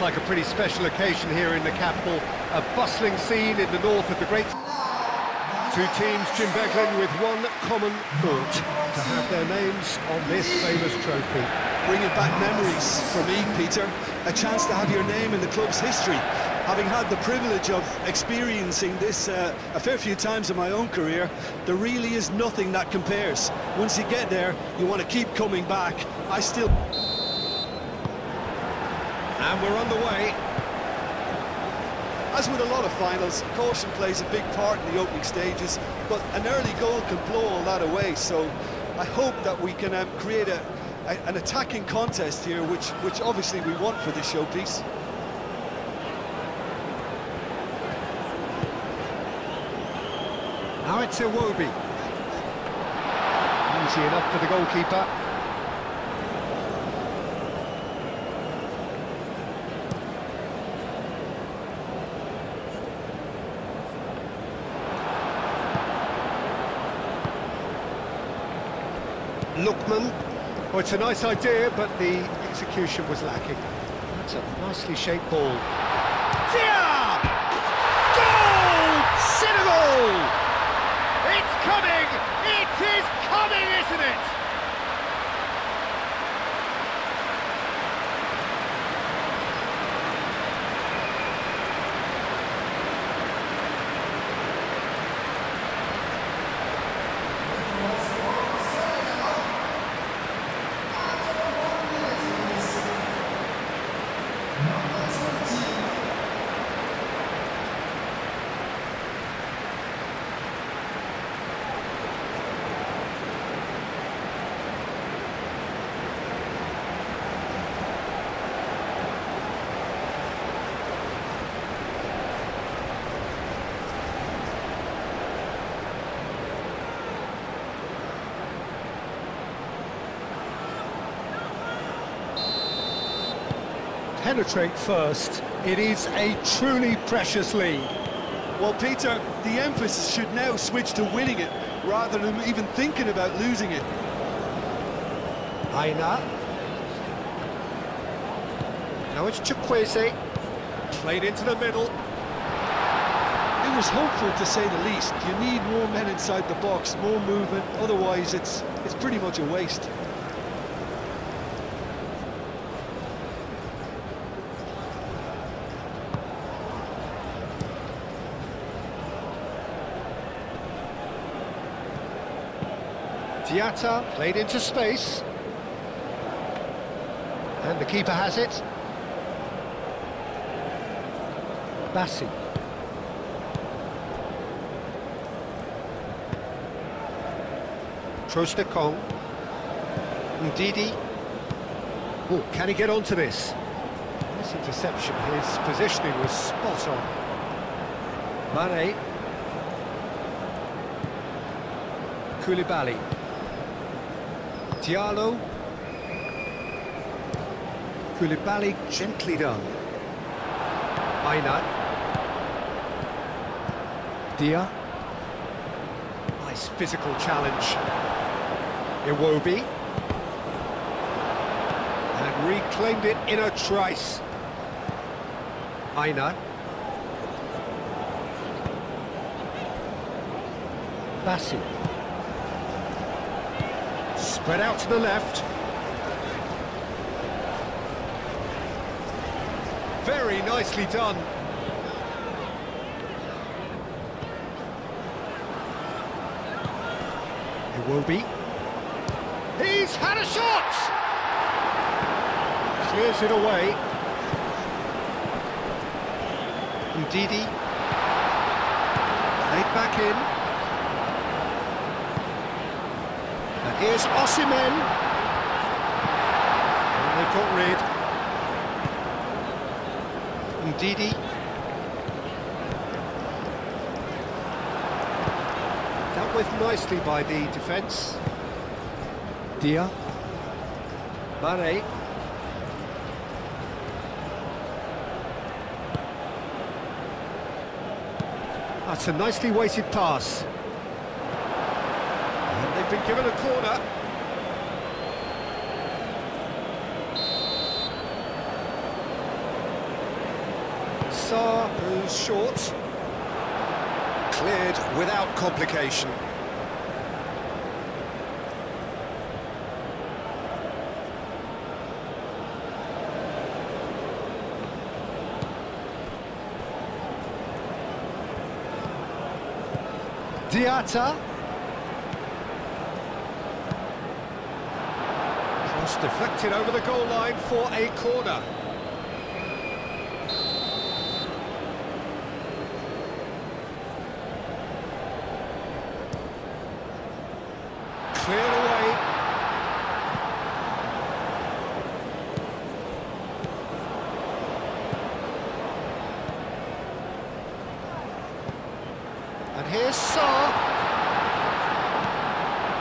looks like a pretty special occasion here in the capital. A bustling scene in the north of the great... Two teams, Jim Beglin, with one common thought: to have their names on this famous trophy. Bringing back memories for me, Peter. A chance to have your name in the club's history. Having had the privilege of experiencing this a fair few times in my own career, there really is nothing that compares. Once you get there, you want to keep coming back. And we're on the way. As with a lot of finals, caution plays a big part in the opening stages, but an early goal can blow all that away, so I hope that we can create an attacking contest here, which obviously we want for this showpiece. Now it's Iwobi. Easy enough for the goalkeeper. Lookman. Oh, it's a nice idea, but the execution was lacking. That's a nicely shaped ball. Dia! Goal! Senegal! It's coming! It is coming, isn't it? Penetrate first. It is a truly precious lead. Well, Peter, the emphasis should now switch to winning it, rather than even thinking about losing it. Aina. Now it's Chukwueze. Played into the middle. It was hopeful, to say the least. You need more men inside the box, more movement, otherwise it's pretty much a waste. Diatta played into space. And the keeper has it. Bassi. Trostekong. Ndidi. Oh, can he get onto this? Nice interception. His positioning was spot on. Mane. Koulibaly. Diallo. Koulibaly, gently done. Aina. Dia. Nice physical challenge. Iwobi. And reclaimed it in a trice. Aina. Bassi. Spread out to the left. Very nicely done. Iwobi. He's had a shot! Clears it away. Ndidi. Played back in. And here's Osimhen. And they've got rid. Ndidi. Dealt with nicely by the defence. Dia. Mane. That's a nicely weighted pass. And they've been given a corner. Sarr goes short. Cleared without complication. Diatta. Cross deflected over the goal line for a corner. Cleared away. And here's Sarr.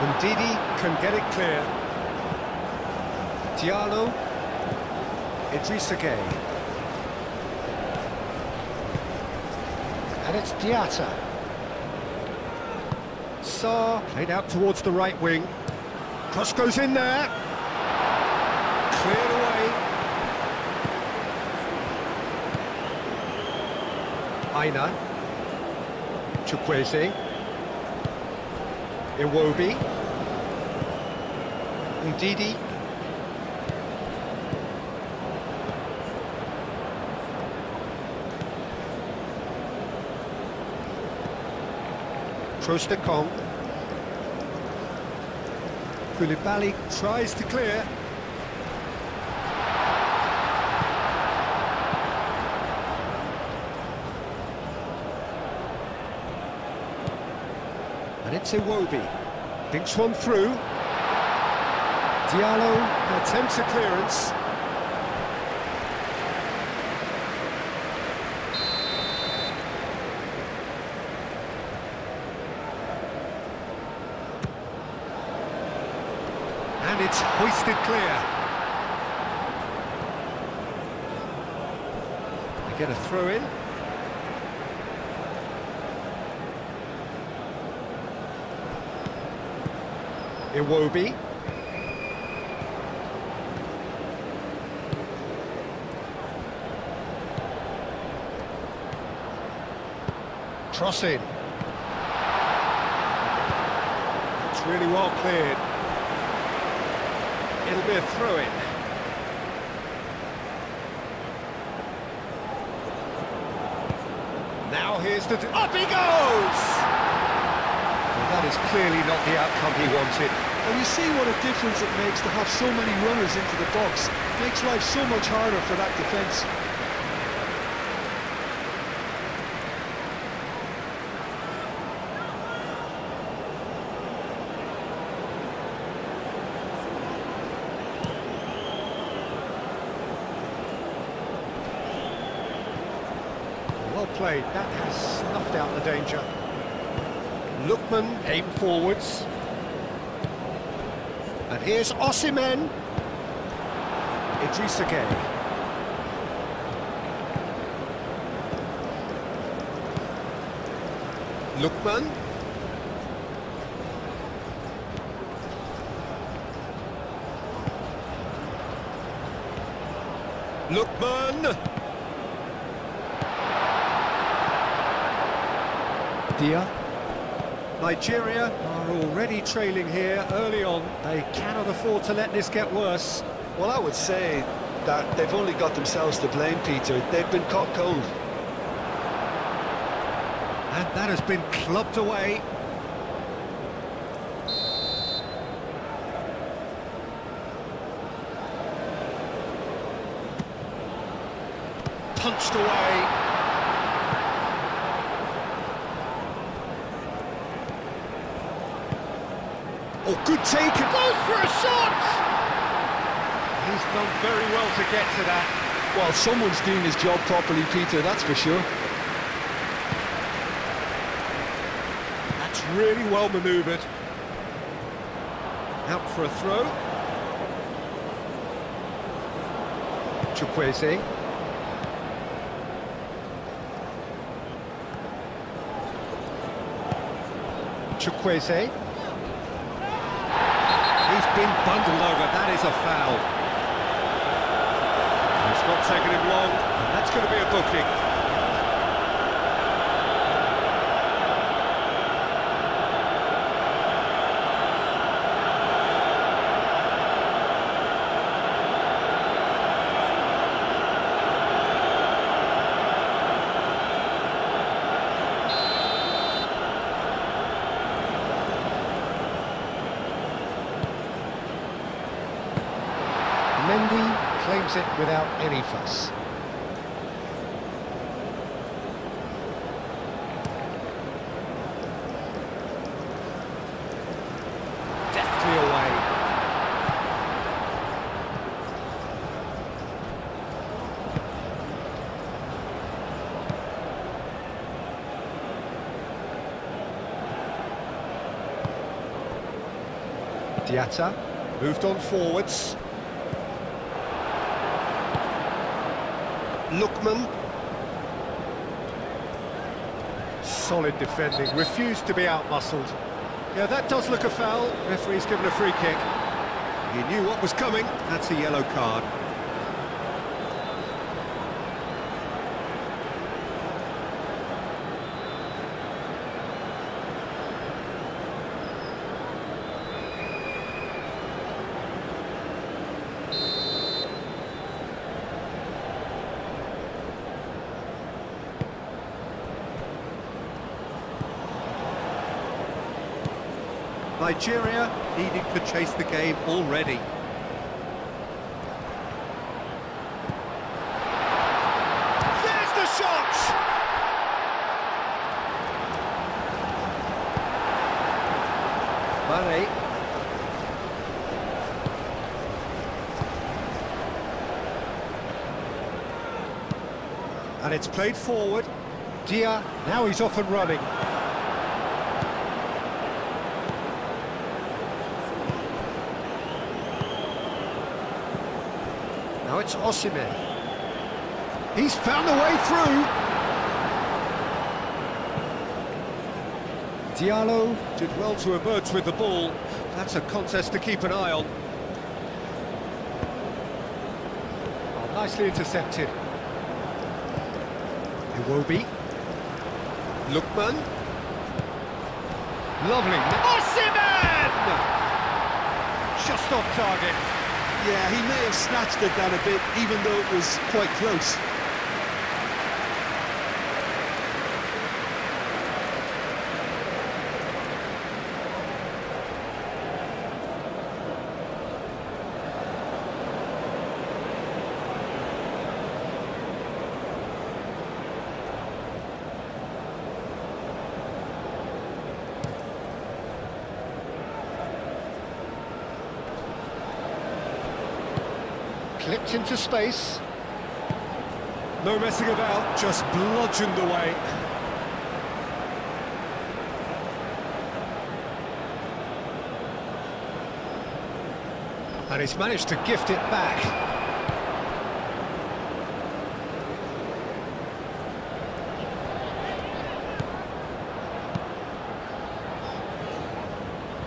And Didi can get it clear. Diallo. Idrissa Gueye. And it's Diatta. Sarr played out towards the right wing. Cross goes in there. Cleared away. Aina. Chukwueze. Iwobi. Ndidi. Trostekong. Koulibaly tries to clear. And it's Iwobi. Thinks one through. Diallo attempts a clearance. And it's hoisted clear. They get a throw in. Iwobi. Cross in. It's really well cleared. It'll be a throw-in. Now here's the... Up he goes! Well, that is clearly not the outcome he wanted. And you see what a difference it makes to have so many runners into the box. It makes life so much harder for that defence. Well played, that has snuffed out the danger. Lookman aimed forwards. And here's Osimhen. Idrissa Gueye. Lookman. Lookman. Dia. Nigeria are already trailing here early on. They cannot afford to let this get worse. Well, I would say that they've only got themselves to blame, Peter. They've been caught cold. And that has been clubbed away. Punched away. Oh, good take, and goes for a shot! He's done very well to get to that. Well, someone's doing his job properly, Peter, that's for sure. That's really well manoeuvred. Out for a throw. Chukwueze. Chukwueze. He's been bundled over, that is a foul. It's not taken him long, and that's going to be a booking. Mendy claims it without any fuss. Deftly away. Diatta moved on forwards. Lookman. Solid defending, refused to be out-muscled. Yeah, that does look a foul. Referee's given a free kick. He knew what was coming. That's a yellow card. Nigeria needing to chase the game already. There's the shot! Mane. And it's played forward. Dia, now he's off and running. Now it's Osimhen. He's found a way through. Diallo did well to emerge with the ball. That's a contest to keep an eye on. Oh, nicely intercepted. Iwobi. Lookman. Lovely. Osimhen! Just off target. Yeah, he may have snatched it down a bit, even though it was quite close. Clipped into space. No messing about, just bludgeoned away. And he's managed to gift it back.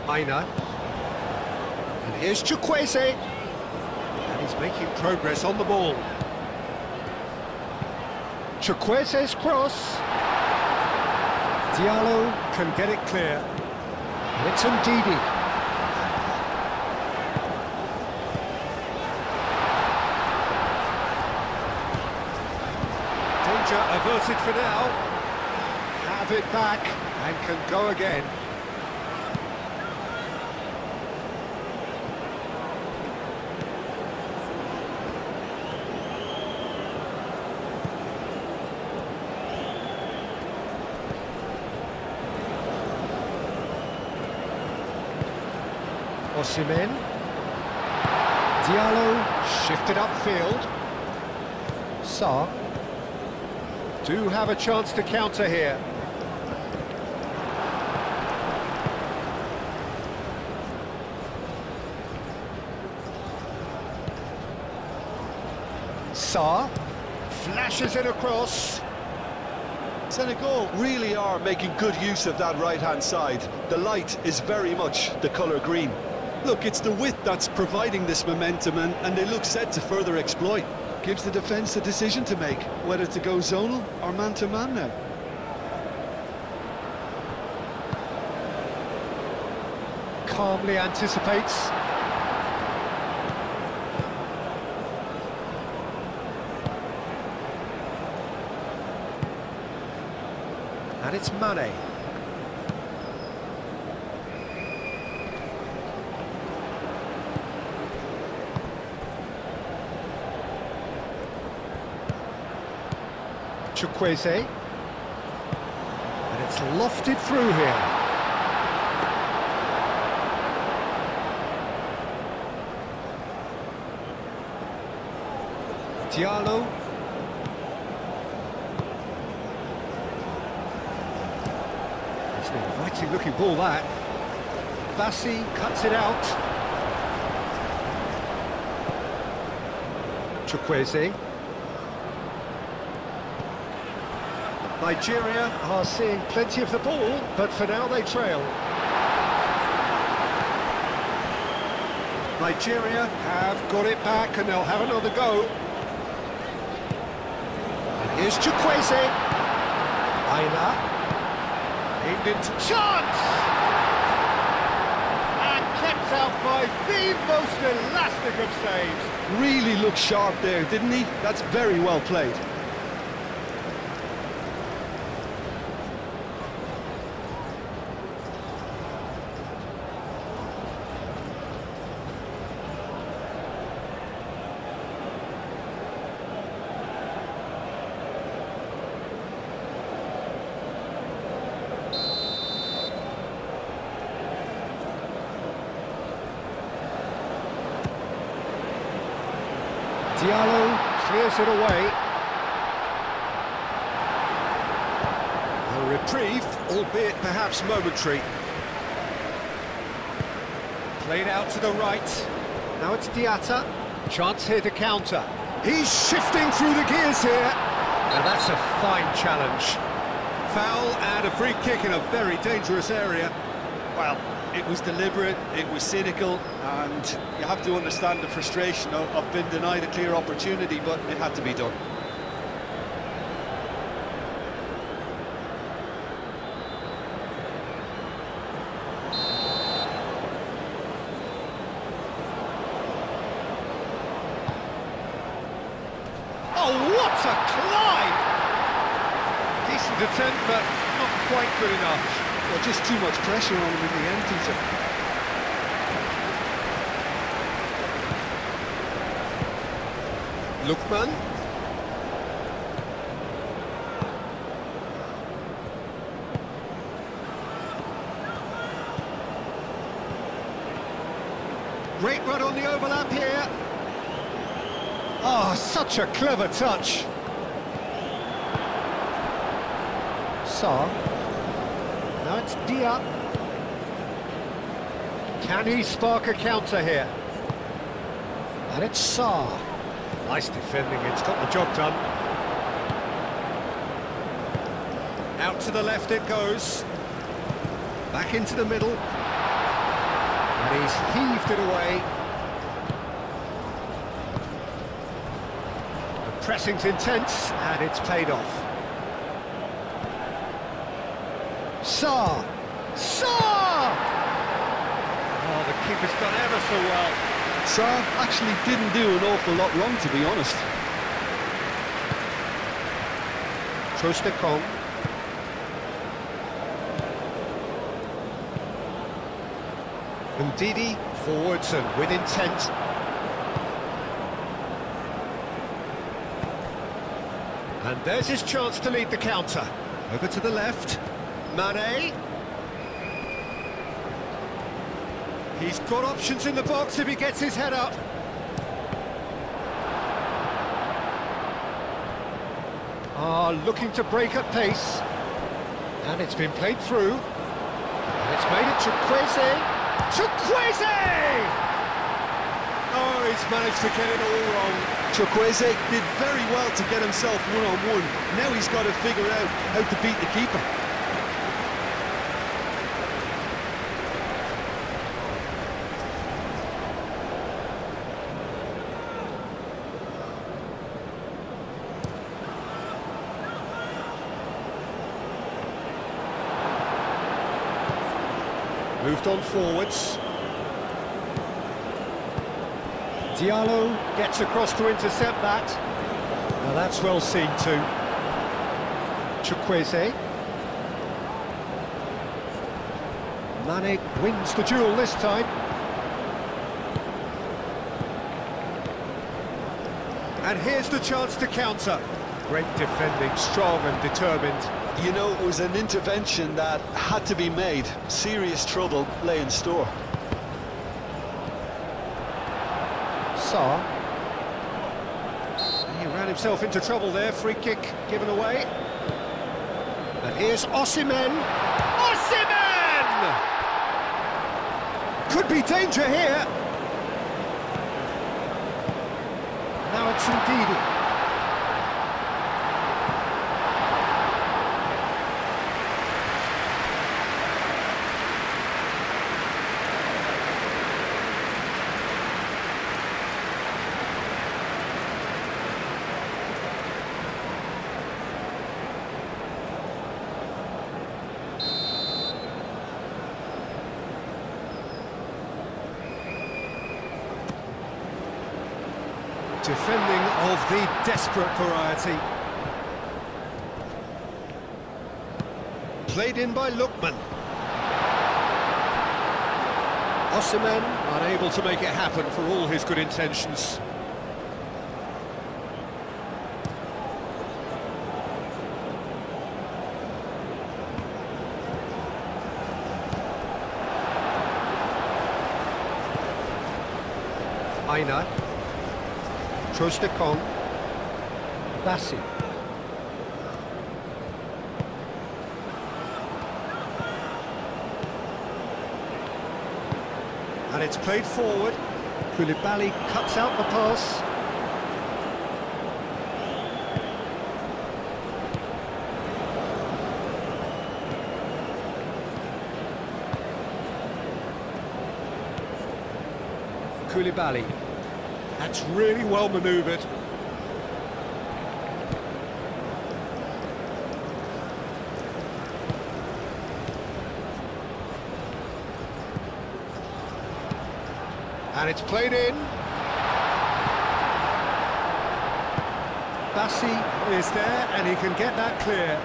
Aina. And here's Chukwueze. He's making progress on the ball. Chukwueze's cross. Diallo can get it clear. It's Ndidi. Danger averted for now. Have it back and can go again. Osimhen. Diallo shifted upfield. Sarr do have a chance to counter here. Sarr flashes it across. Senegal really are making good use of that right-hand side. The light is very much the colour green. Look, it's the width that's providing this momentum, and they look set to further exploit. Gives the defence a decision to make, whether to go zonal or man-to-man now. Calmly anticipates. And it's Mane. Chukwueze. And it's lofted through here. Diallo. It's an inviting looking ball, that. Bassi cuts it out. Chukwueze. Nigeria are seeing plenty of the ball, but for now they trail. Nigeria have got it back and they'll have another go. And here's Chukwueze. Aina. Aimed into chance! And kept out by the most elastic of saves. Really looked sharp there, didn't he? That's very well played. Diallo clears it away. A reprieve, albeit perhaps momentary. Played out to the right. Now it's Diatta. Chance here to counter. He's shifting through the gears here. Now that's a fine challenge. Foul and a free kick in a very dangerous area. Well, it was deliberate, it was cynical, and you have to understand the frustration of being denied a clear opportunity, but it had to be done. Oh, what a climb! Decent attempt, but not quite good enough. Well, just too much pressure on him in the end, Peter. Lookman. Great run on the overlap here. Oh, such a clever touch. Sarr. Now it's Dia. Can he spark a counter here? And it's Sarr. Nice defending, it's got the job done. Out to the left it goes. Back into the middle. And he's heaved it away. The pressing's intense, and it's paid off. Sarr! Sarr! Oh, the keeper's done ever so well. Sarr actually didn't do an awful lot wrong, to be honest. Trostekong. Ndidi forwards and with intent. And there's his chance to lead the counter. Over to the left. Mane. He's got options in the box if he gets his head up. Looking to break at pace. And it's been played through. And it's made it Chukwueze. Chukwueze! Oh, he's managed to get it all wrong. Chukwueze did very well to get himself one-on-one. Now he's got to figure out how to beat the keeper. Moved on forwards. Diallo gets across to intercept that. Now that's well seen too. Chukwueze. Mane wins the duel this time. And here's the chance to counter. Great defending, strong and determined. You know, it was an intervention that had to be made. Serious trouble lay in store. Saar. He ran himself into trouble there, free kick given away. And here's Osimhen. Osimhen! Could be danger here. Now it's Ndidi. Defending of the desperate variety. Played in by Lookman. Osimhen unable to make it happen for all his good intentions. Aina. Trostekong, Bassi. And it's played forward. Koulibaly cuts out the pass. Koulibaly. That's really well manoeuvred. And it's played in. Bassi is there and he can get that clear.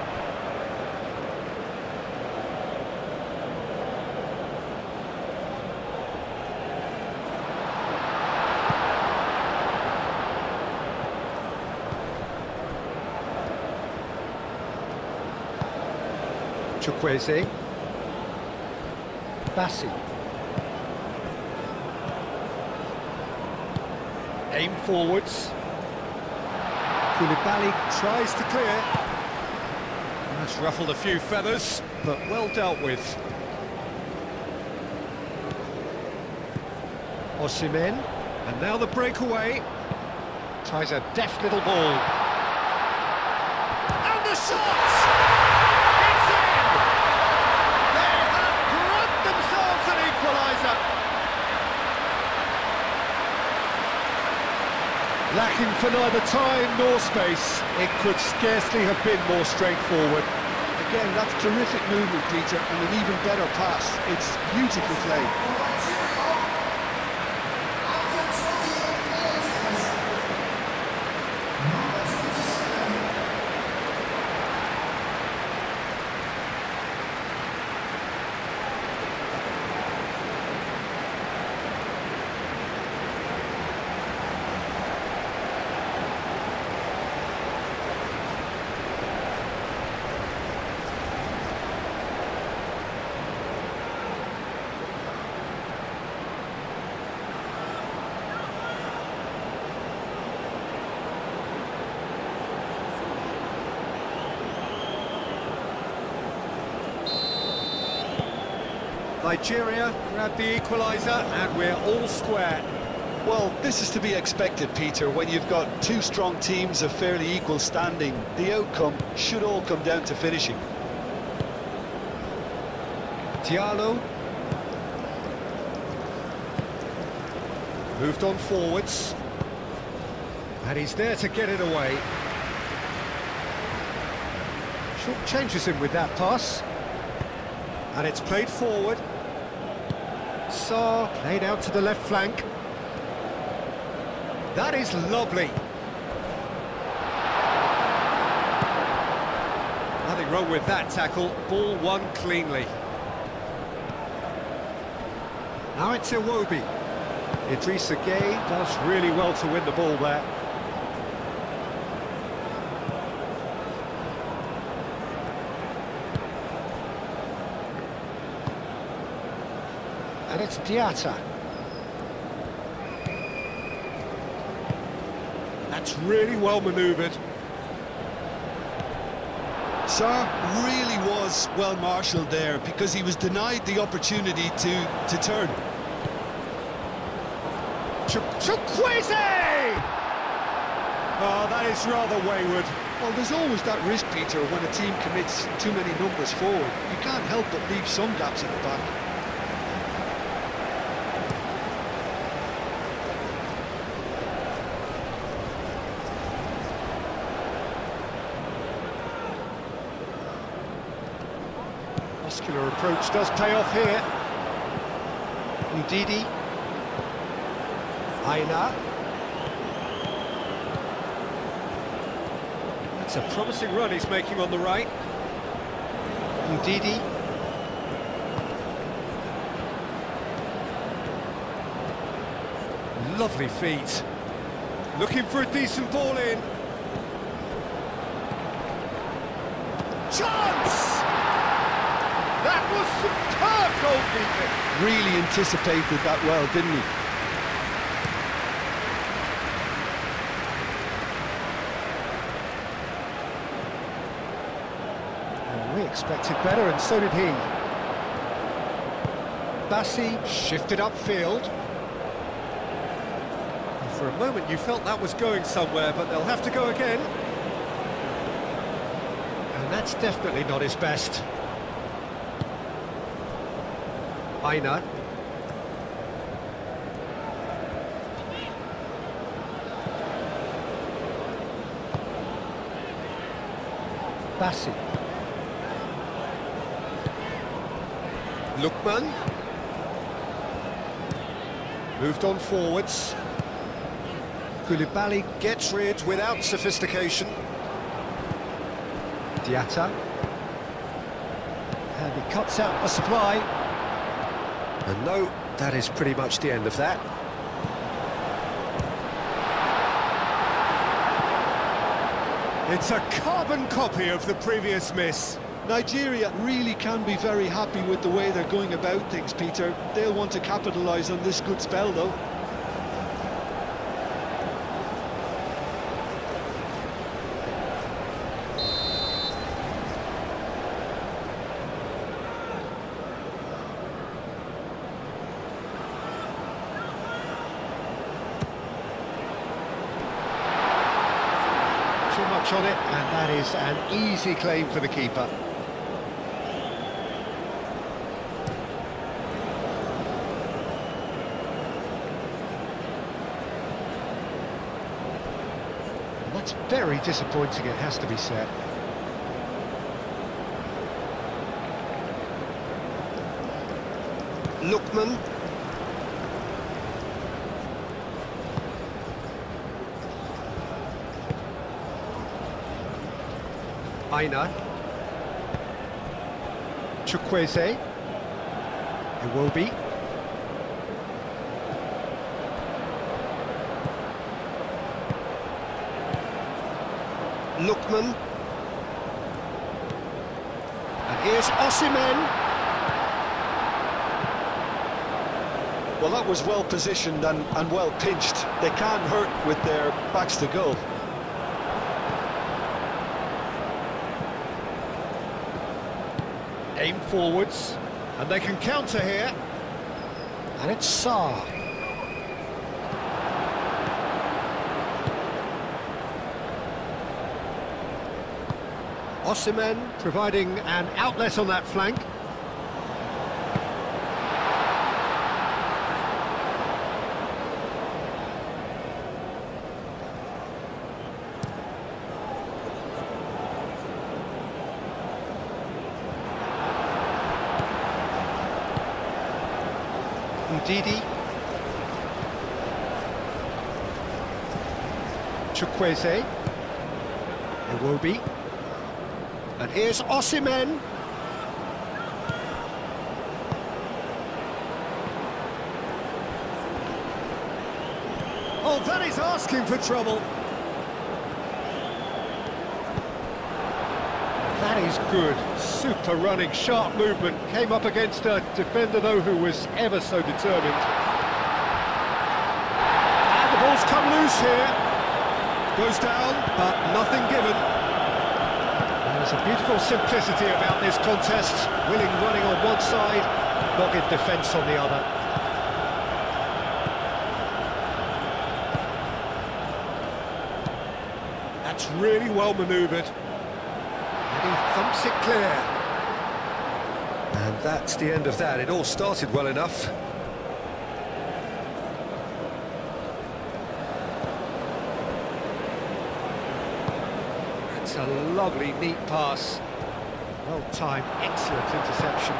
Chukwueze. Bassi. Aim forwards. Koulibaly tries to clear. That's ruffled a few feathers, but well dealt with. Osimhen, and now the breakaway. Tries a deft little ball. And the shot! It's in! They have grabbed themselves an equaliser. Lacking for neither time nor space, it could scarcely have been more straightforward. Again, that's terrific movement, Peter, and an even better pass. It's beautifully played. Nigeria grabbed the equaliser and we're all square. Well, this is to be expected, Peter, when you've got two strong teams of fairly equal standing. The outcome should all come down to finishing. Diallo. Moved on forwards. And he's there to get it away. Short changes him with that pass. And it's played forward. Saar played out to the left flank. That is lovely. Nothing wrong with that tackle. Ball won cleanly. Now it's Iwobi. Idrissa Gueye does really well to win the ball there. And it's Diatta. That's really well manoeuvred. Sarr really was well marshalled there because he was denied the opportunity to turn. Chukwueze! Oh, that is rather wayward. Well, there's always that risk, Peter, when a team commits too many numbers forward. You can't help but leave some gaps at the back. Muscular approach does pay off here. Ndidi. Aina. It's a promising run he's making on the right. Ndidi. Lovely feet. Looking for a decent ball in. Chance! That was superb goalkeeping. Really anticipated that well, didn't he? Well, we expected better, and so did he. Bassi shifted upfield. For a moment you felt that was going somewhere, but they'll have to go again. And that's definitely not his best. Aina. Bassi. Lookman. Moved on forwards. Koulibaly gets rid without sophistication. Diatta. And he cuts out the supply. And no, that is pretty much the end of that. It's a carbon copy of the previous miss. Nigeria really can be very happy with the way they're going about things, Peter. They'll want to capitalise on this good spell, though. Too much on it, and that is an easy claim for the keeper. And that's very disappointing, it has to be said. Lookman. Aina. Chukwueze. Iwobi. Lookman. And here's Osimhen. Well, that was well positioned and well pinched. They can't hurt with their backs to goal. Aim forwards, and they can counter here. And it's Sarr. Osimhen providing an outlet on that flank. Ndidi. Chukwueze. Iwobi. And here's Osimhen. Oh, that is asking for trouble. That That is good. Super running, sharp movement. Came up against a defender, though, who was ever so determined. And the ball's come loose here. Goes down, but nothing given. There's a beautiful simplicity about this contest. Willing running on one side, dogged defence on the other. That's really well manoeuvred. And he thumps it clear. And that's the end of that. It all started well enough. That's a lovely, neat pass. Well-timed, excellent interception.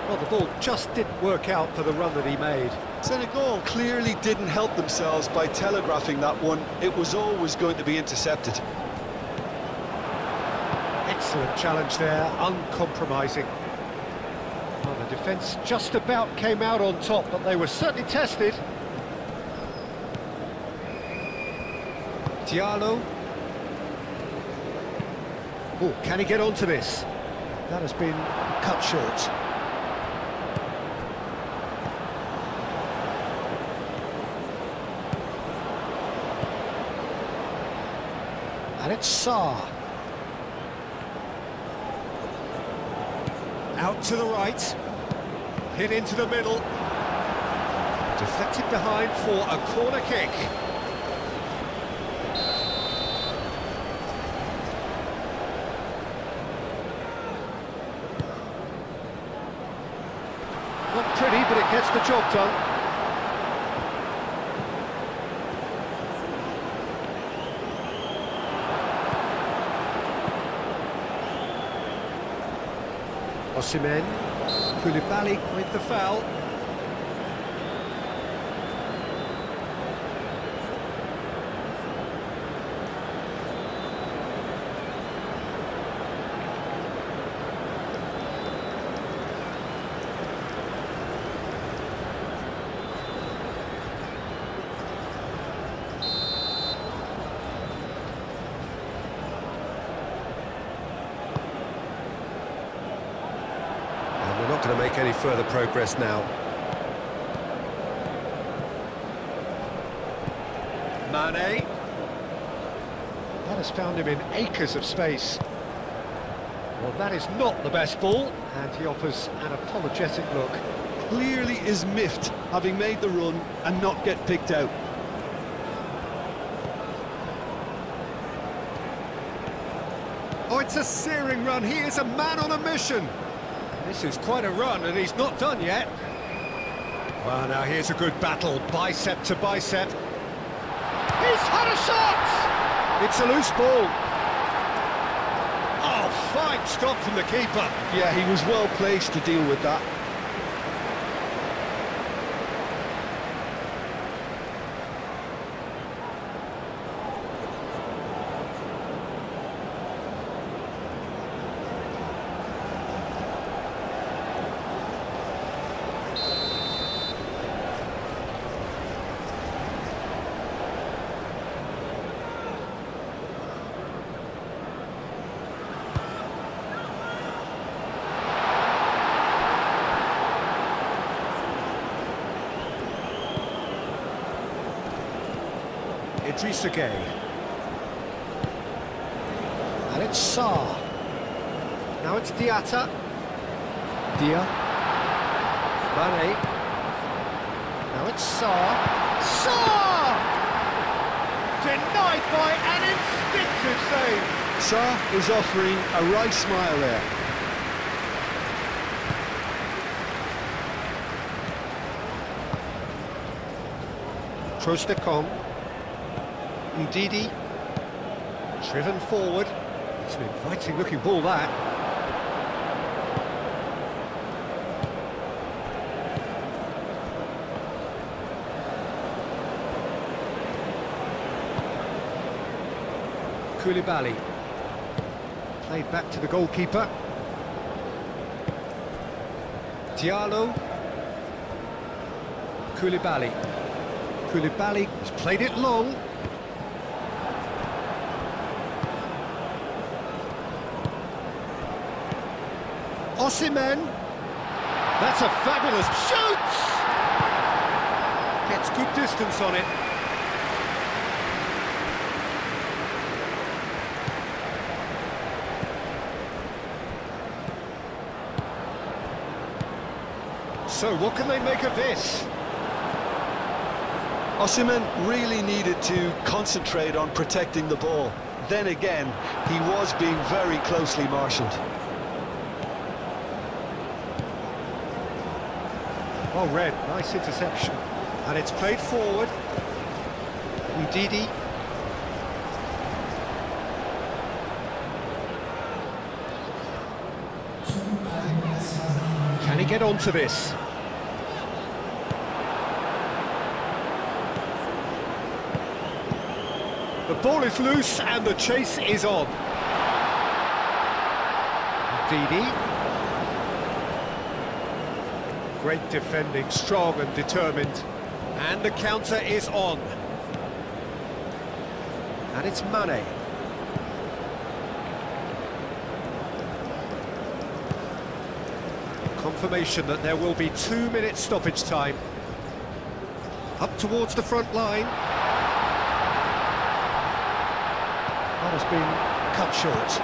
Well, the ball just didn't work out for the run that he made. Senegal clearly didn't help themselves by telegraphing that one. It was always going to be intercepted. Excellent challenge there, uncompromising. Well, the defence just about came out on top, but they were certainly tested. Diallo. Oh, can he get onto this? That has been cut short. And it's Sarr. Out to the right. Hit into the middle. Deflected behind for a corner kick. Not pretty, but it gets the job done. Osimhen, Koulibaly with the foul. Not going to make any further progress now. Mane. That has found him in acres of space. Well, that is not the best ball, and he offers an apologetic look. Clearly is miffed, having made the run and not get picked out. Oh, it's a searing run. He is a man on a mission. This is quite a run, and he's not done yet. Well, now here's a good battle, bicep to bicep. He's had a shot! It's a loose ball. Oh, fine stop from the keeper. Yeah, he was well placed to deal with that. Idrissa Gueye. And it's Sarr. Now it's Diatta. Dia. Mane. Now it's Sarr. Sarr! Denied by an instinctive save. Sarr is offering a right smile there. Trostekong. Ndidi, driven forward. It's an inviting looking ball, that. Koulibaly. Played back to the goalkeeper. Diallo. Koulibaly. Koulibaly has played it long. Osimhen. That's a fabulous shoot! Gets good distance on it. So what can they make of this? Osimhen really needed to concentrate on protecting the ball. Then again, he was being very closely marshalled. Well read, nice interception. And it's played forward. Udidi. Can he get onto this? The ball is loose and the chase is on. Didi. Great defending, strong and determined. And the counter is on. And it's Mane. Confirmation that there will be 2 minutes stoppage time. Up towards the front line. That has been cut short.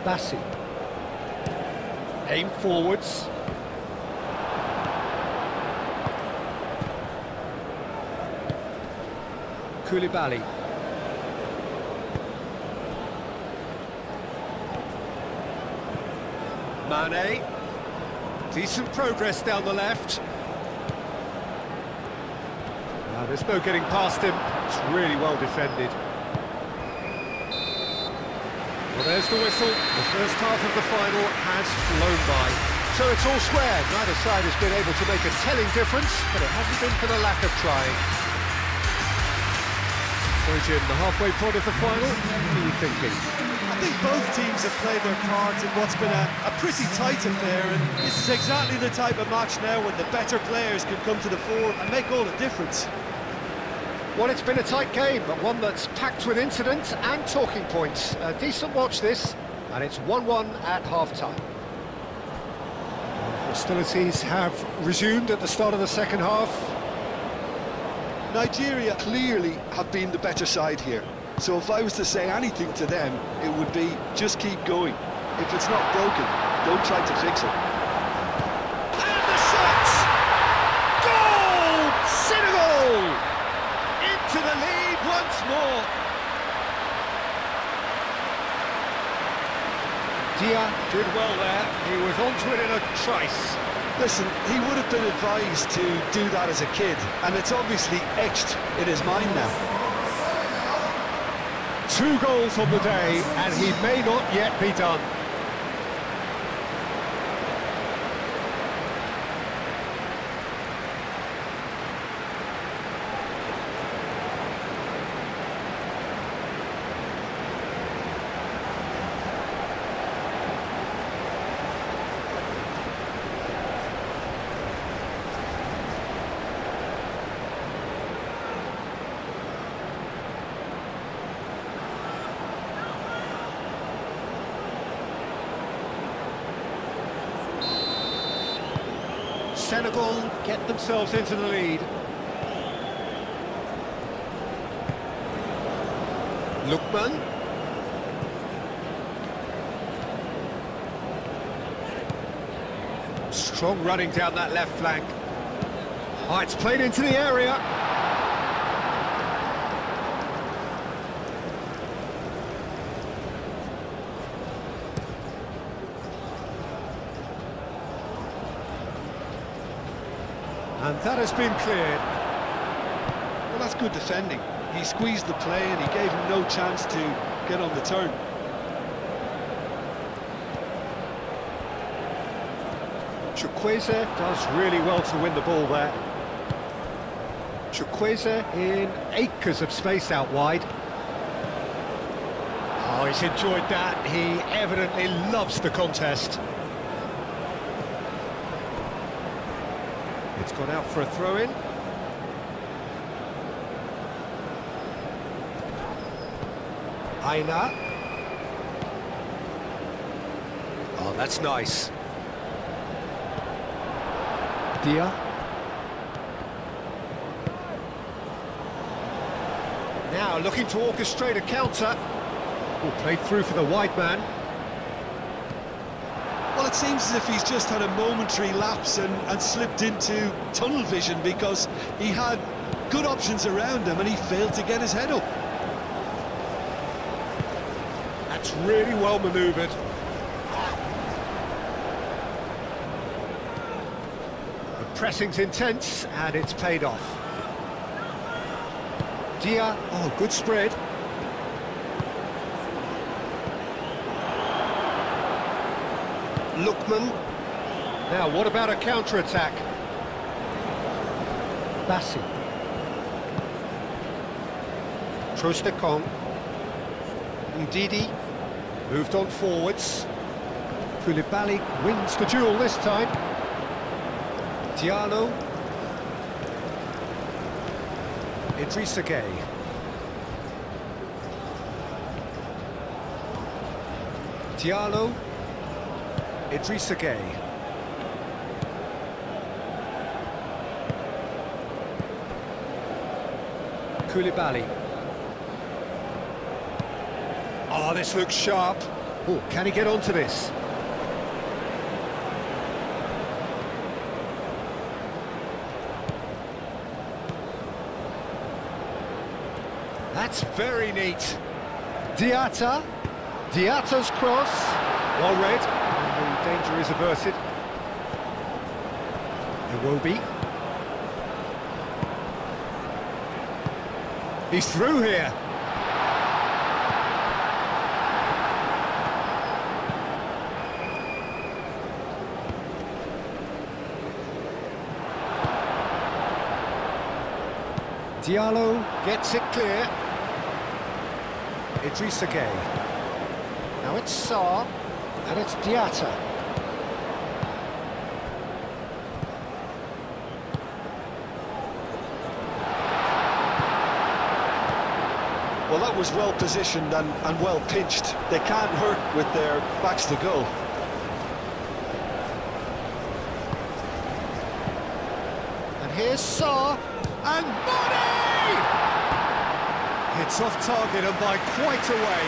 Bassi. Aim forwards. Koulibaly. Mane. Decent progress down the left. There's no getting past him. It's really well defended. Well, there's the whistle. The first half of the final has flown by. So it's all square. Neither side has been able to make a telling difference, but it hasn't been for the lack of trying. So, Jim, the halfway point of the final, what are you thinking? I think both teams have played their part in what's been a pretty tight affair, and this is exactly the type of match now when the better players can come to the fore and make all the difference. Well, it's been a tight game, but one that's packed with incidents and talking points. A decent watch this, and it's 1-1 at half-time. Hostilities have resumed at the start of the second half. Nigeria clearly have been the better side here. So if I was to say anything to them, it would be just keep going. If it's not broken, don't try to fix it. And the shot! Goal! Senegal! Into the lead once more. Dia did well there. He was onto it in a trice. Listen, he would have been advised to do that as a kid, and it's obviously etched in his mind now. 2 goals on the day, and he may not yet be done. Senegal get themselves into the lead. Lookman. Strong running down that left flank. Oh, it's played into the area. And that has been cleared. Well, that's good defending. He squeezed the play and he gave him no chance to get on the turn. Chukwueze does really well to win the ball there. Chukwueze in acres of space out wide. Oh, he's enjoyed that. He evidently loves the contest. It's gone out for a throw-in. Aina. Oh, that's nice. Dia. Now looking to orchestrate a counter. Oh, played through for the wide man. Well, it seems as if he's just had a momentary lapse and slipped into tunnel vision, because he had good options around him and he failed to get his head up. That's really well manoeuvred. The pressing's intense and it's paid off. Dia, oh, good spread. Lookman. Now, what about a counter-attack? Bassi. Trostekong. Ndidi. Moved on forwards. Koulibaly wins the duel this time. Diallo. Idrissa Gueye. Diallo. Idrissa Gueye. Koulibaly. Oh, this looks sharp. Oh, can he get onto this? That's very neat. Diatta. Diatta's cross. Well read. And the danger is averted. Iwobi. He's through here. Diallo gets it clear. Idrissa Gueye. Now it's Sarr, and it's Diatta. Well, that was well positioned and well pitched. They can't hurt with their backs to goal. And here's Sarr, and Body! It's off target and by quite a way.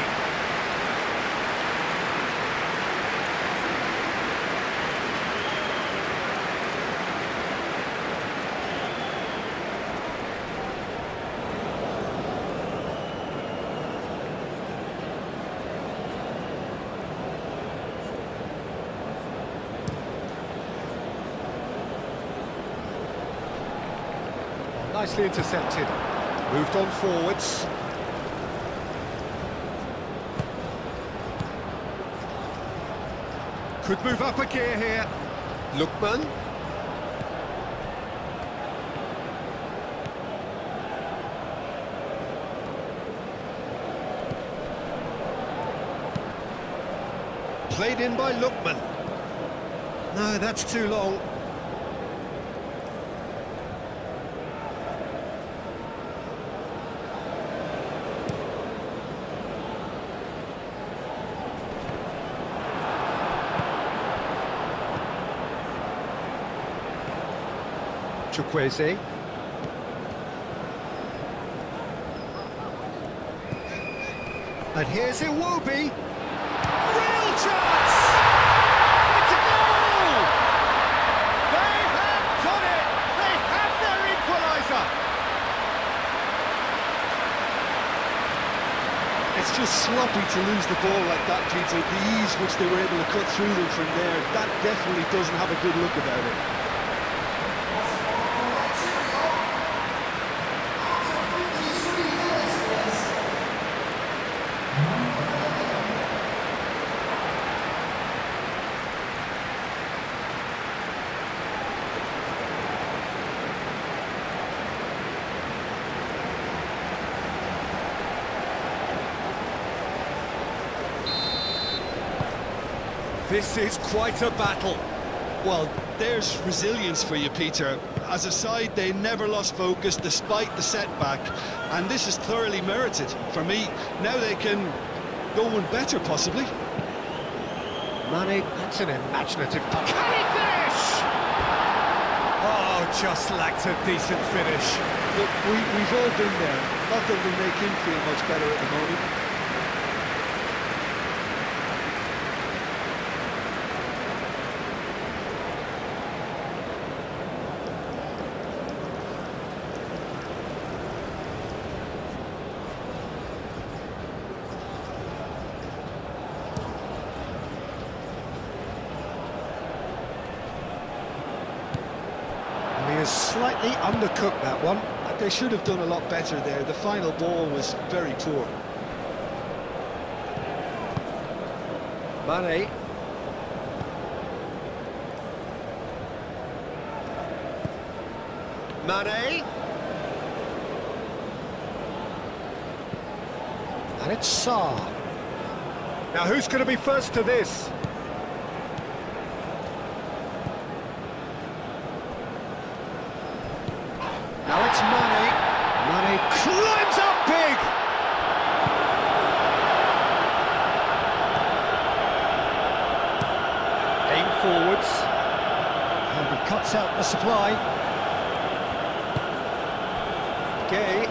Nicely intercepted. Moved on forwards. Could move up a gear here. Lookman. Played in by Lookman. No, that's too long. Chukwueze. And here's Iwobi. Real chance! It's a goal! They have done it! They have their equaliser! It's just sloppy to lose the ball like that, Peter. The ease which they were able to cut through them from there, that definitely doesn't have a good look about it. This is quite a battle. Well, there's resilience for you, Peter. as a side, they never lost focus despite the setback, and this is thoroughly merited for me. Now they can go one better, possibly. Mane, that's an imaginative... Can he finish? Oh, just lacked a decent finish. Look, we've all been there. Not that we make him feel much better at the moment. He has slightly undercooked that one. They should have done a lot better there. The final ball was very poor. Mane. Mane. And it's Sarr. Now who's going to be first to this? Now it's Mane. Mane climbs up big! Aim forwards. And he cuts out the supply. Gay.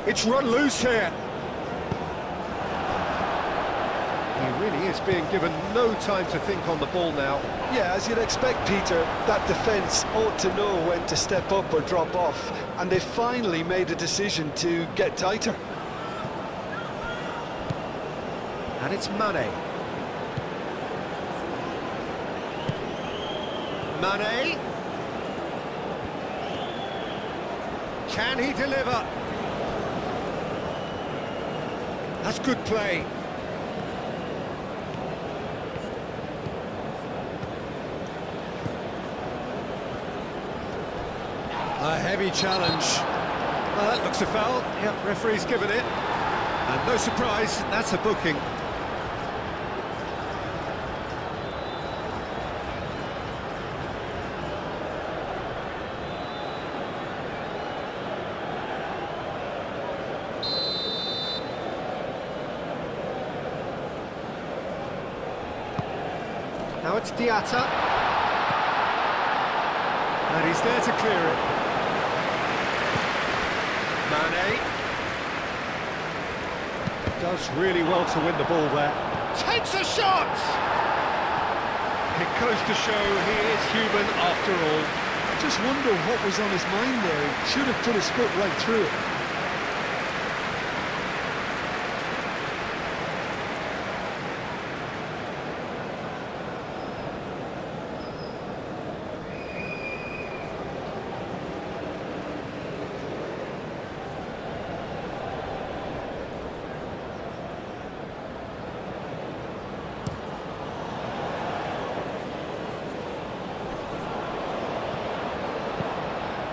It's run loose here. He really is being given no time to think on the ball now. Yeah, as you'd expect, Peter, that defence ought to know when to step up or drop off, and they finally made a decision to get tighter. And it's Mane. Mane. Can he deliver? That's good play. A heavy challenge. Well, that looks a foul. Yep, referee's given it. And no surprise, that's a booking. Now it's Diatta. And he's there to clear it. Mane. Does really well to win the ball there. Takes a shot! It goes to show he is human after all. I just wonder what was on his mind there. He should have put his foot right through it.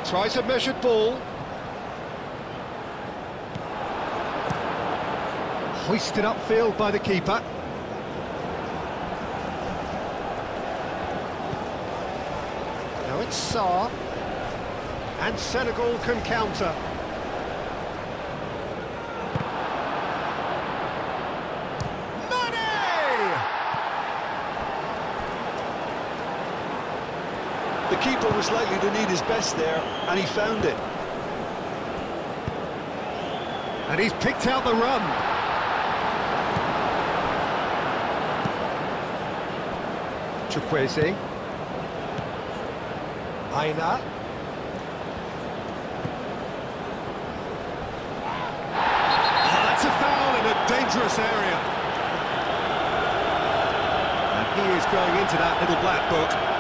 Tries a measured ball. Hoisted upfield by the keeper. Now it's Sarr. And Senegal can counter. The keeper was likely to need his best there, and he found it. And he's picked out the run. Chukwueze. Aina. Oh, that's a foul in a dangerous area. And he is going into that little black book.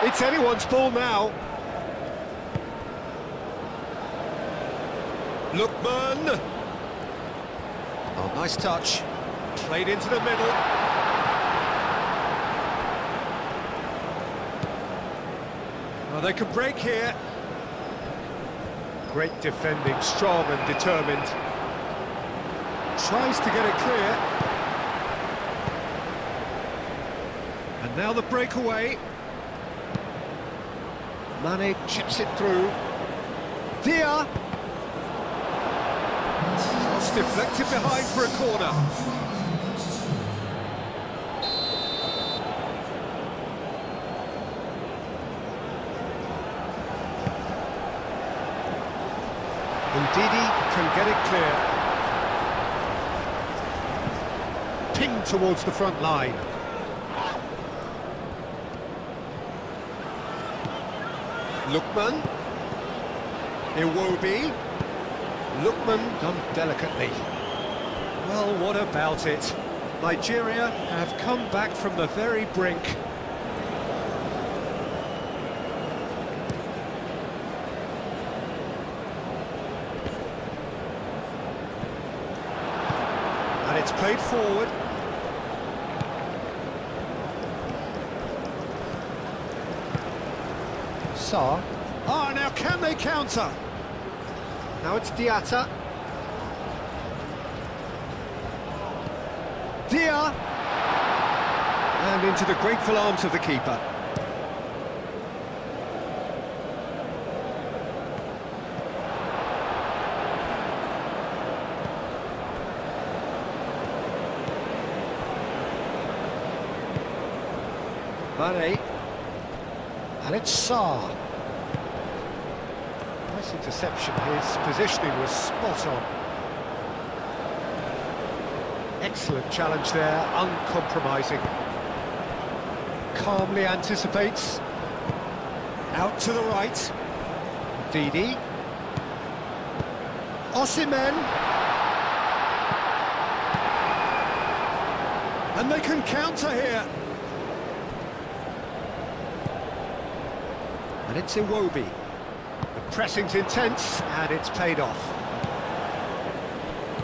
It's anyone's ball now. Lookman. Oh, nice touch. Played into the middle. Oh, they could break here. Great defending, strong and determined. Tries to get it clear. And now the breakaway. Mane chips it through. Dia. It's deflected behind for a corner. Ndidi can get it clear. Pinged towards the front line. Lookman. Iwobi. Lookman done delicately. Well, what about it? Nigeria have come back from the very brink. And it's played forward. Sarr. Ah, now can they counter? Now it's Diatta. Dia! And into the grateful arms of the keeper. Mane. And it's Sarr. Nice interception. His positioning was spot on. Excellent challenge there, uncompromising. Calmly anticipates. Out to the right. Didi. Osimhen. And they can counter here. And it's Iwobi. The pressing's intense, and it's paid off.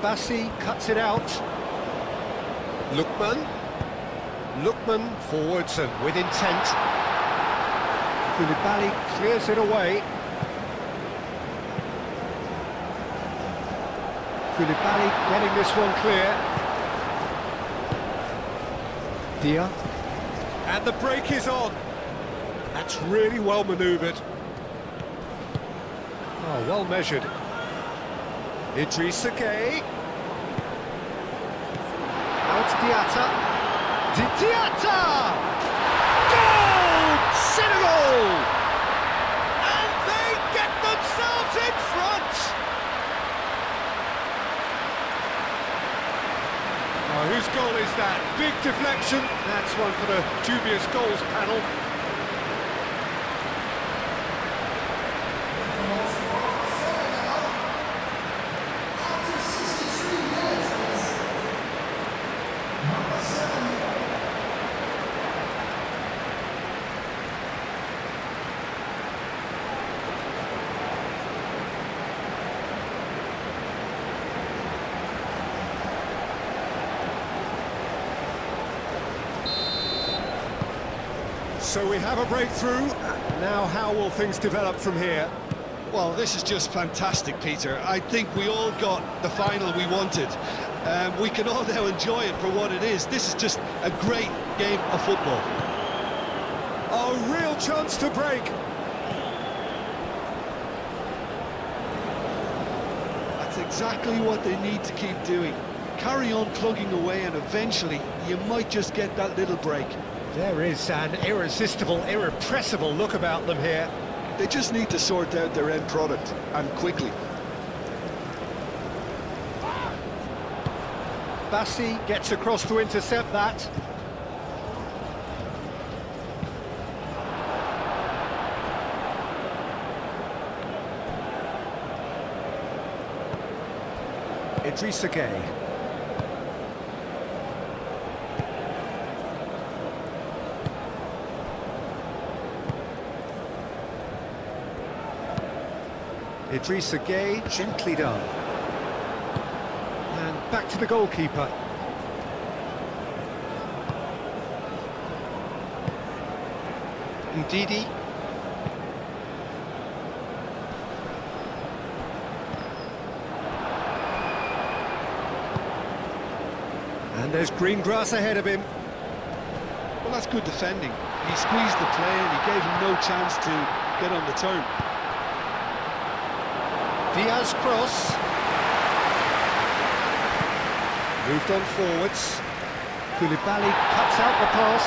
Bassi cuts it out. Lookman. Lookman forwards and with intent. Koulibaly clears it away. Koulibaly getting this one clear. Dia. And the break is on. That's really well manoeuvred. Oh, well measured. Idrissa Gueye. Now it's Diatta. Diatta! Goal! Senegal! And they get themselves in front! Oh, whose goal is that? Big deflection. That's one for the dubious goals panel. So we have a breakthrough. Now how will things develop from here? Well, this is just fantastic, Peter. I think we all got the final we wanted. We can all now enjoy it for what it is. This is just a great game of football. A real chance to break. That's exactly what they need to keep doing. Carry on plugging away, and eventually you might just get that little break. There is an irresistible, irrepressible look about them here. They just need to sort out their end product, and quickly. Bassi gets across to intercept that. Idrissa Gueye. Idrissa Gueye, gently done. And back to the goalkeeper. Ndidi. And there's green grass ahead of him. Well, that's good defending. He squeezed the play and he gave him no chance to get on the turn. Diaz cross. Moved on forwards. Koulibaly cuts out the pass.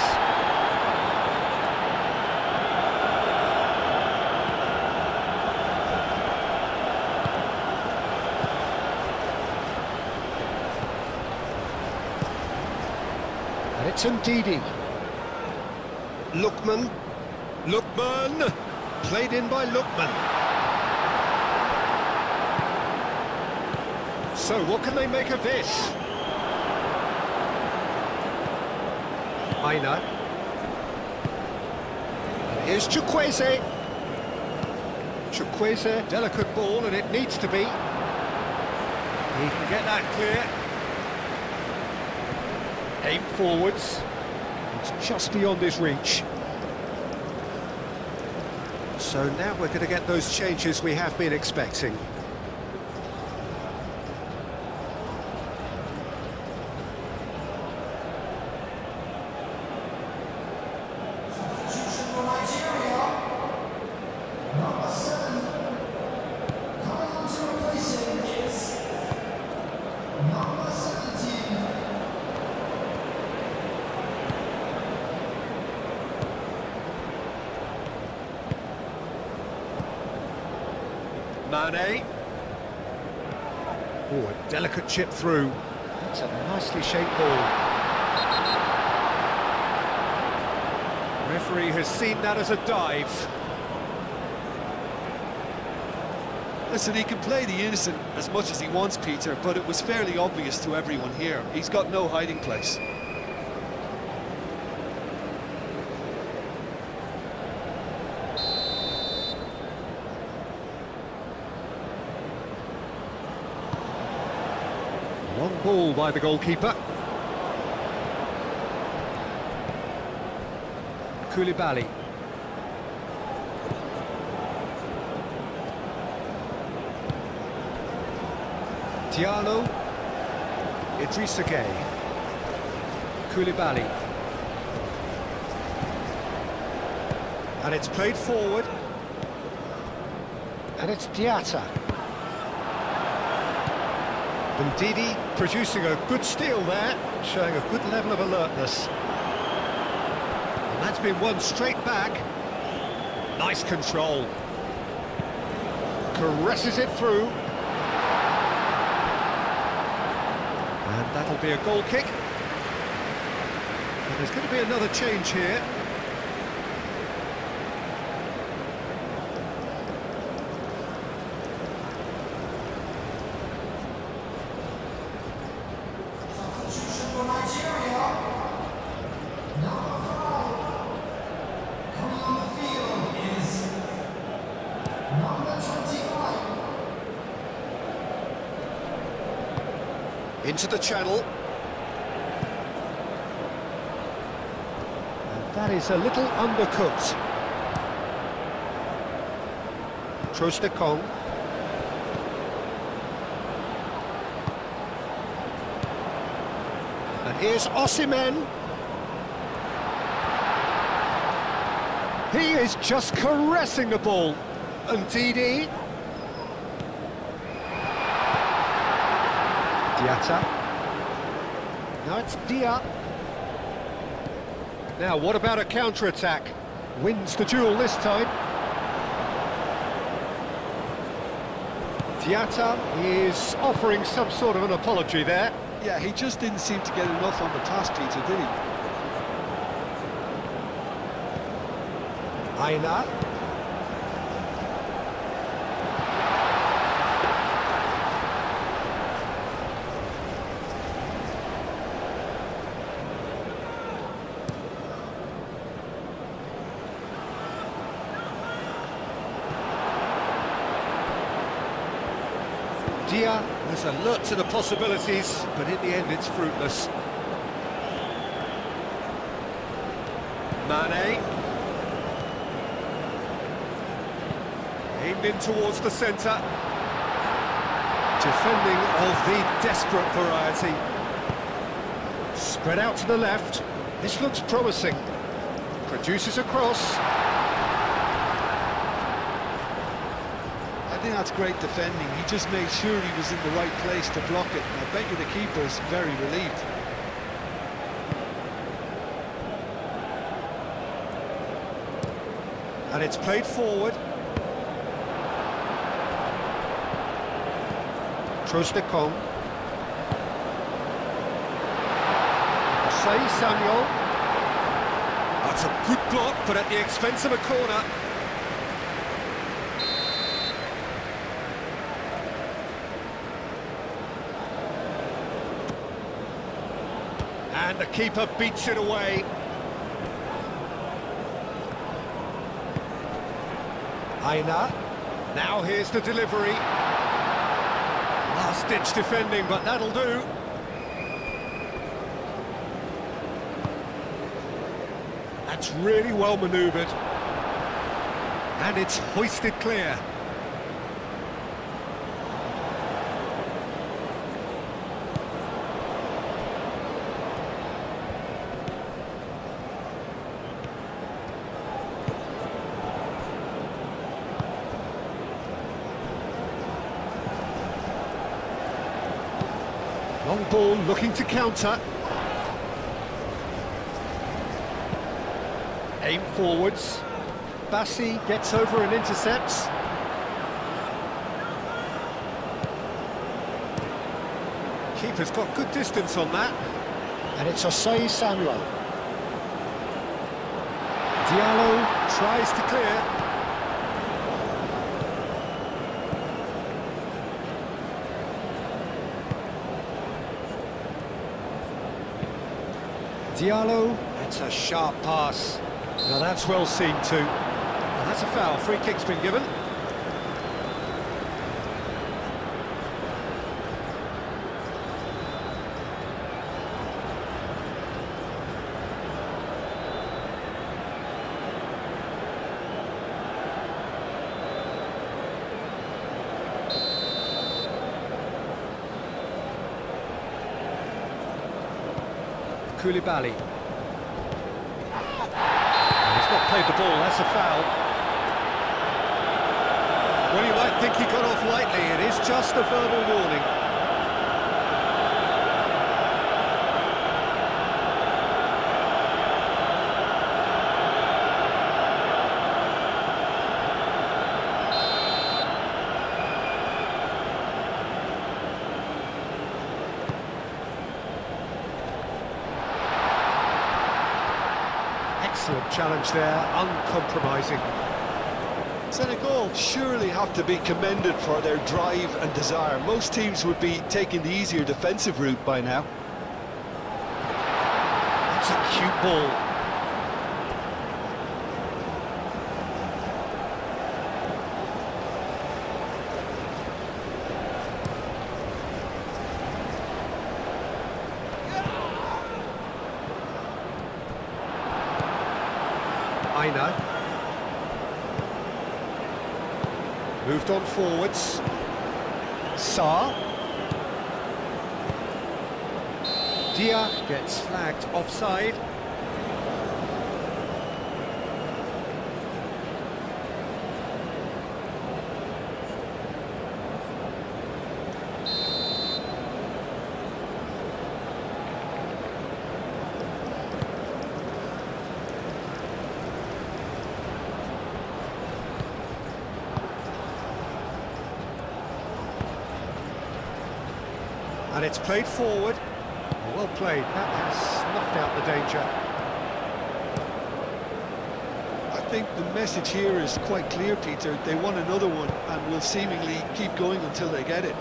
And it's Ndidi. Lookman, played in by Lookman. So what can they make of this? Aina. And here's Chukwueze. Chukwueze, delicate ball, and it needs to be. He can get that clear. Aim forwards. It's just beyond his reach. So now we're going to get those changes we have been expecting. Mane. Oh, a delicate chip through. That's a nicely shaped ball. Referee has seen that as a dive. Listen, he can play the innocent as much as he wants, Peter, but it was fairly obvious to everyone here. He's got no hiding place. Long ball by the goalkeeper. Koulibaly. Diallo. Idrissa Gueye. Koulibaly. And it's played forward. And it's Diatta. Ndidi producing a good steal there, showing a good level of alertness. And that's been won straight back. Nice control. Caresses it through. And that'll be a goal kick. And there's going to be another change here. Into the channel. And that is a little undercooked. Trostekong. And here's Osimhen. He is just caressing the ball. Ndidi. Diatta. Now it's Dia. Now, what about a counter-attack? Wins the duel this time. Diatta is offering some sort of an apology there. Yeah, he just didn't seem to get enough on the pass, Peter, did he? Aina. Dia was alert to the possibilities, but in the end it's fruitless. Mane. Aimed in towards the centre. Defending of the desperate variety. Spread out to the left. This looks promising. Produces a cross. I think that's great defending. He just made sure he was in the right place to block it. And I bet you the keeper's very relieved. And it's played forward. Trostekong. Say Samuel. That's a good block, but at the expense of a corner. And the keeper beats it away. Aina. Now here's the delivery. Last-ditch defending, but that'll do. That's really well manoeuvred. And it's hoisted clear. Long ball looking to counter. Aim forwards. Bassi gets over and intercepts. Keeper's got good distance on that. And it's Osei Samuel. Diallo tries to clear. Diallo, that's a sharp pass. Now that's well seen too. And that's a foul, free kick's been given. Koulibaly. He's not played the ball, that's a foul. Well, you might think he got off lightly, it is just a verbal warning. Excellent challenge there, uncompromising. Senegal surely have to be commended for their drive and desire. Most teams would be taking the easier defensive route by now. That's a cute ball. Aina. Moved on forwards. Sarr. Dia gets flagged offside. And it's played forward. Well played, that has snuffed out the danger. I think the message here is quite clear, Peter. They want another one and will seemingly keep going until they get it.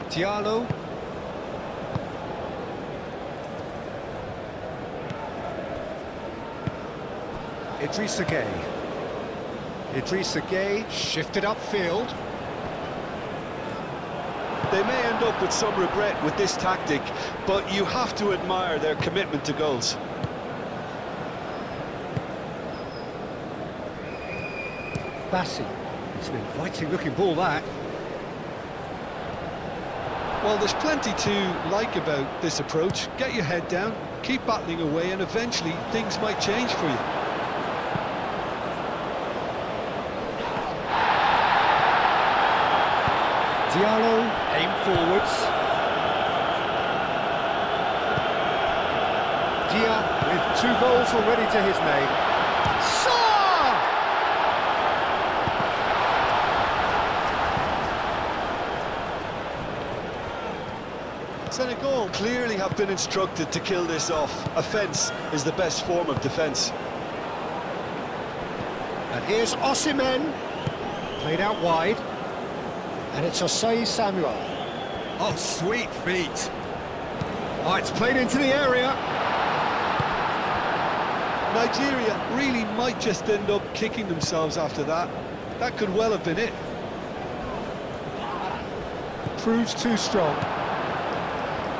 Diallo. Idrissa Gueye. Idrissa Gueye shifted upfield. They may end up with some regret with this tactic, but you have to admire their commitment to goals. Bassi. It's an inviting-looking ball, that. Well, there's plenty to like about this approach. Get your head down, keep battling away, and eventually things might change for you. Diallo, aim forwards. Dia with 2 goals already to his name. Saw! Senegal clearly have been instructed to kill this off. Offence is the best form of defence. And here's Osimhen, played out wide. And it's Osei Samuel. Oh, sweet feet. Oh, it's played into the area. Nigeria really might just end up kicking themselves after that. That could well have been it. Proves too strong.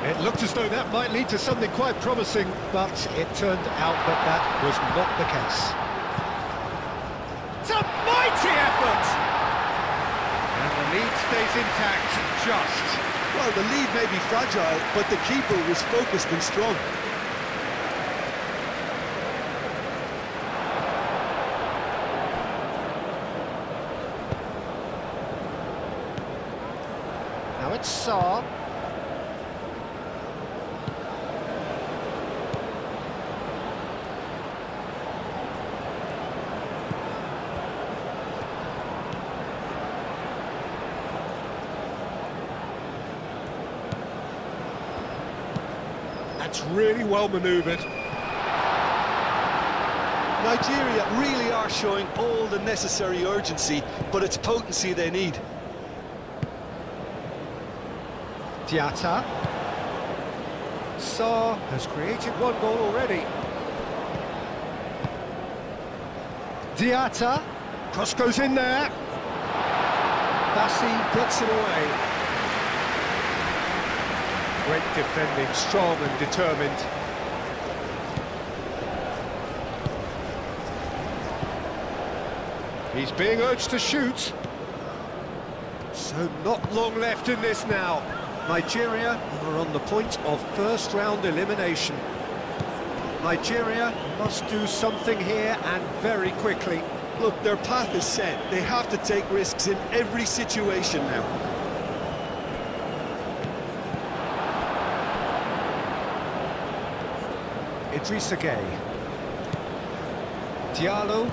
It looked as though that might lead to something quite promising, but it turned out that that was not the case. It's a mighty effort! And the lead stays intact, just. Well, the lead may be fragile, but the keeper was focused and strong. Now it's Saar. That's really well manoeuvred. Nigeria really are showing all the necessary urgency, but it's potency they need. Diatta. Saar has created 1 goal already. Diatta. Cross goes in there. Bassi gets it away. Great defending, strong and determined. He's being urged to shoot. So not long left in this now. Nigeria are on the point of first-round elimination. Nigeria must do something here and very quickly. Look, their path is set. They have to take risks in every situation now. Idrissa Gueye. Diallo.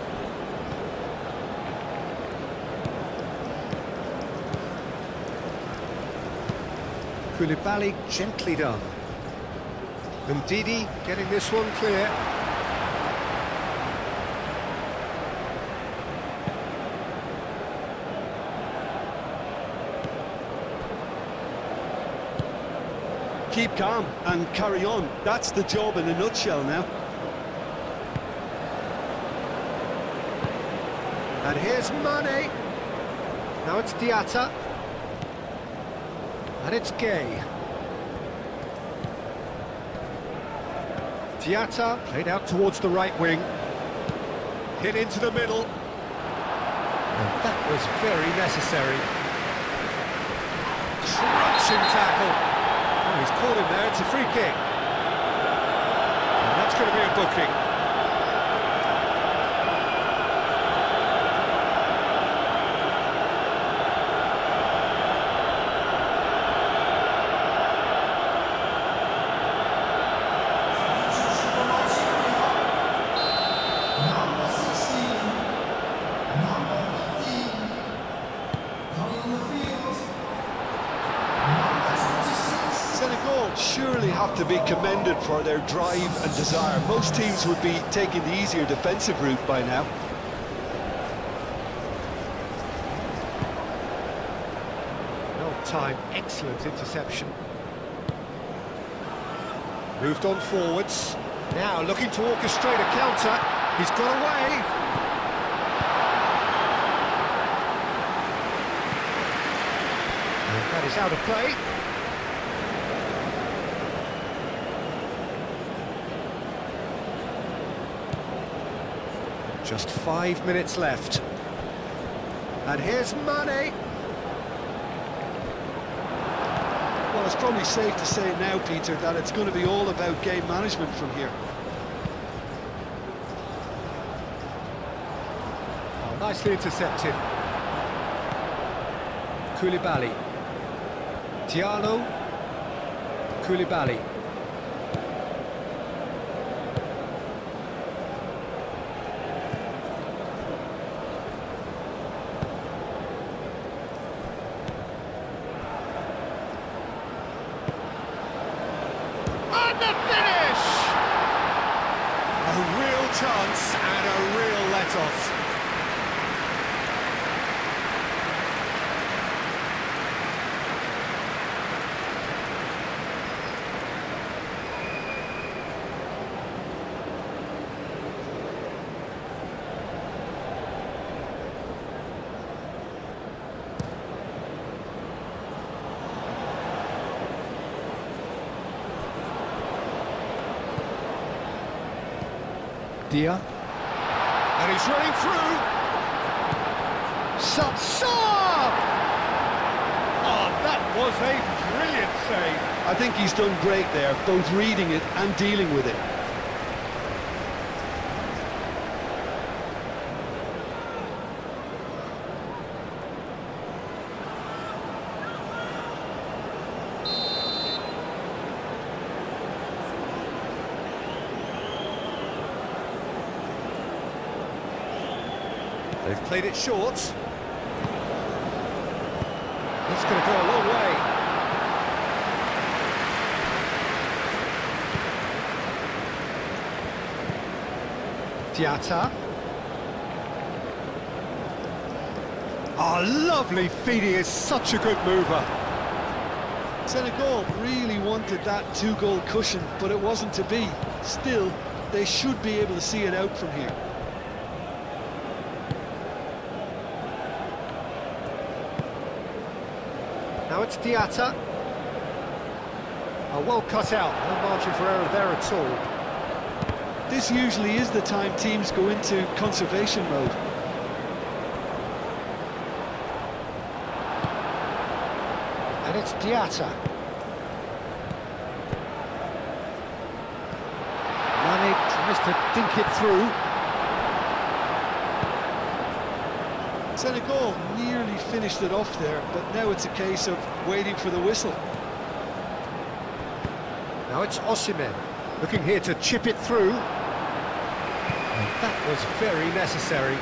Koulibaly gently done. Ndidi getting this one clear. Keep calm and carry on. That's the job in a nutshell now. And here's Mane. Now it's Diatta. And it's Gueye. Diatta played out towards the right wing. Hit into the middle. And that was very necessary. Crunching tackle. Oh, he's caught him there, it's a free kick. And that's going to be a booking. Senegal surely have to be commended for their drive and desire. Most teams would be taking the easier defensive route by now. Well timed, excellent interception. Moved on forwards. Now looking to orchestrate a counter. He's got away. And that is out of play. Just 5 minutes left. And here's Mane. Well, it's probably safe to say now, Peter, that it's going to be all about game management from here. Oh, nicely intercepted. Koulibaly. Diallo. Koulibaly. And the finish! A real chance and a real let-off. Dia. And he's running through. Saab! Oh, that was a brilliant save. I think he's done great there, both reading it and dealing with it. They've played it short. It's going to go a long way. Diatta. Oh, lovely feed. He is such a good mover. Senegal really wanted that two-goal cushion, but it wasn't to be. Still, they should be able to see it out from here. Now it's Diatta. Oh, well cut out, no margin for error there at all. This usually is the time teams go into conservation mode. And it's Diatta. Mane tries to dink it through. Senegal nearly finished it off there, but now it's a case of waiting for the whistle. Now it's Osimhen, looking here to chip it through. And that was very necessary.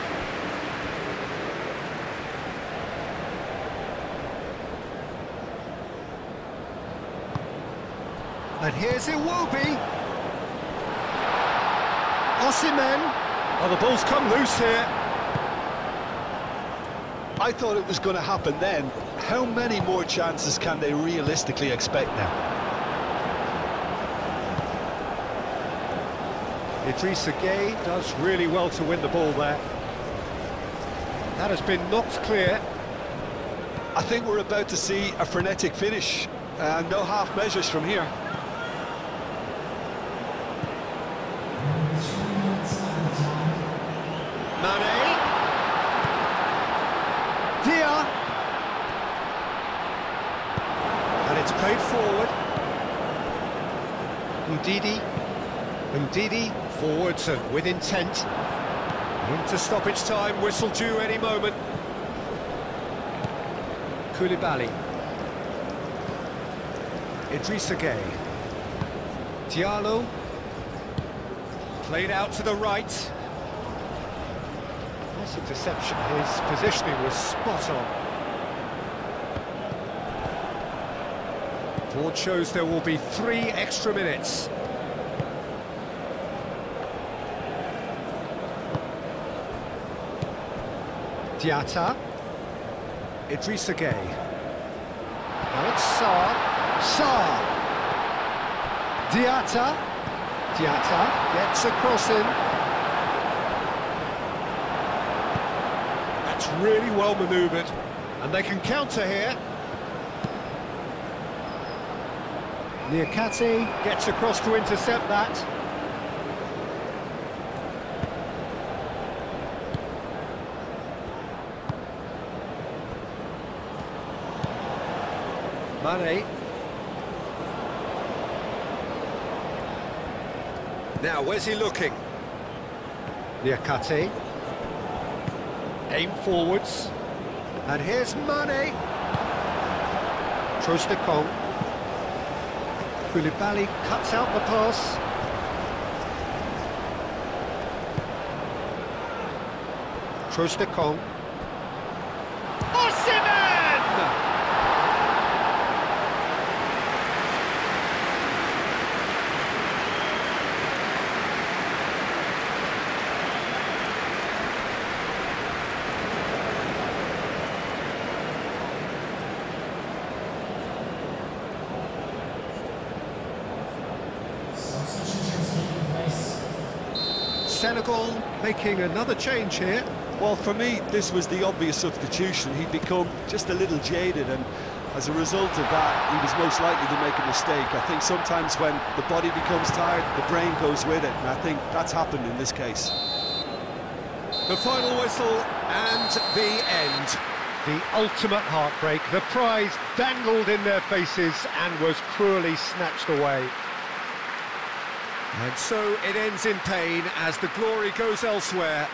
And here's Iwobi. Osimhen. Oh, the ball's come loose here. I thought it was going to happen then. How many more chances can they realistically expect now? Idrissa Gueye does really well to win the ball there. That has been knocked clear. I think we're about to see a frenetic finish. No half measures from here. Mane. Dia. And it's played forward. Ndidi forwards and with intent. Into stoppage time, whistle due any moment. Koulibaly. Idrissa Gueye. Diallo. Played out to the right. Nice interception, his positioning was spot on. Board shows there will be 3 extra minutes. Diatta. Idrissa Gueye. Now it's Sarr. Diatta. Diatta gets a cross in. really well manoeuvred. And they can counter here. Niakate gets across to intercept that. Mane. Now, where's he looking? Niakate. Aim forwards. And here's Mane. Trostekong. Koulibaly cuts out the pass. Trostekong. Senegal making another change here. Well, for me, this was the obvious substitution. He'd become just a little jaded, and as a result of that, he was most likely to make a mistake. I think sometimes when the body becomes tired, the brain goes with it, and I think that's happened in this case. The final whistle and the end. The ultimate heartbreak. The prize dangled in their faces and was cruelly snatched away. And so it ends in pain as the glory goes elsewhere.